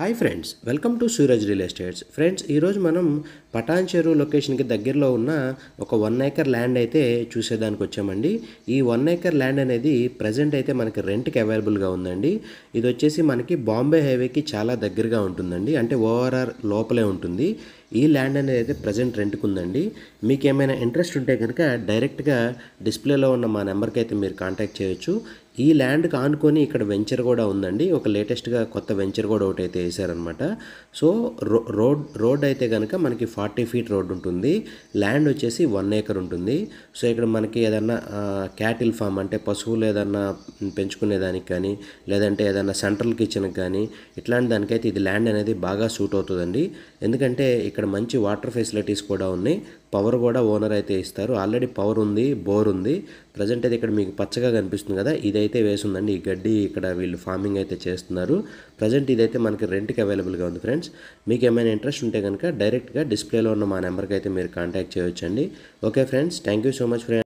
Hi friends, welcome to Suraj real estates. Friends, ఈరోజు మనం పటాన్ చెరువు లొకేషన్కి దగ్గరలో ఉన్న ఒక 1 ఏకర్ ల్యాండ్ అయితే చూసేదానికి వచ్చామండి. ఈ 1 ఏకర్ ల్యాండ్ అనేది ప్రజెంట్ అయితే మనకి రెంట్కి అవైలబుల్గా ఉందండి. ఇది వచ్చేసి మనకి బాంబే హైవేకి చాలా దగ్గరగా ఉంటుందండి, అంటే ఓఆర్ఆర్ లోపలే ఉంటుంది. ఈ ల్యాండ్ అనేది అయితే ప్రజెంట్ రెంట్కి ఉందండి. మీకు ఏమైనా ఇంట్రెస్ట్ ఉంటే కనుక డైరెక్ట్గా డిస్ప్లేలో ఉన్న మా నెంబర్కి అయితే మీరు కాంటాక్ట్ చేయొచ్చు. ఈ ల్యాండ్కి ఆనుకొని ఇక్కడ వెంచర్ కూడా ఉందండి. ఒక లేటెస్ట్గా కొత్త వెంచర్ కూడా ఒకటి అయితే వేసారనమాట. సో రోడ్ అయితే కనుక మనకి 40 ఫీట్ రోడ్ ఉంటుంది. ల్యాండ్ వచ్చేసి 1 ఏకర్ ఉంటుంది. సో ఇక్కడ మనకి ఏదన్నా క్యాటిల్ ఫామ్ అంటే పశువులు ఏదన్నా పెంచుకునేదానికి కానీ, లేదంటే ఏదన్నా సెంట్రల్ కిచెన్కి కానీ ఇట్లాంటి దానికైతే ఇది ల్యాండ్ అనేది బాగా సూట్ అవుతుందండి. ఎందుకంటే ఇక్కడ మంచి వాటర్ ఫెసిలిటీస్ కూడా ఉన్నాయి. పవర్ కూడా ఓనర్ అయితే ఇస్తారు. ఆల్రెడీ పవర్ ఉంది, బోర్ ఉంది. ప్రజెంట్ అయితే ఇక్కడ మీకు పచ్చగా కనిపిస్తుంది కదా, ఇదైతే వేసుందండి. ఈ గడ్డి ఇక్కడ వీళ్ళు ఫార్మింగ్ అయితే చేస్తున్నారు. ప్రజెంట్ ఇదైతే మనకి రెంట్కి అవైలబుల్గా ఉంది. ఫ్రెండ్స్, మీకు ఏమైనా ఇంట్రెస్ట్ ఉంటే కనుక డైరెక్ట్గా డిస్ప్లేలో ఉన్న మా నెంబర్కి అయితే మీరు కాంటాక్ట్ చేయొచ్చండి. Okay friends, thank you so much friends.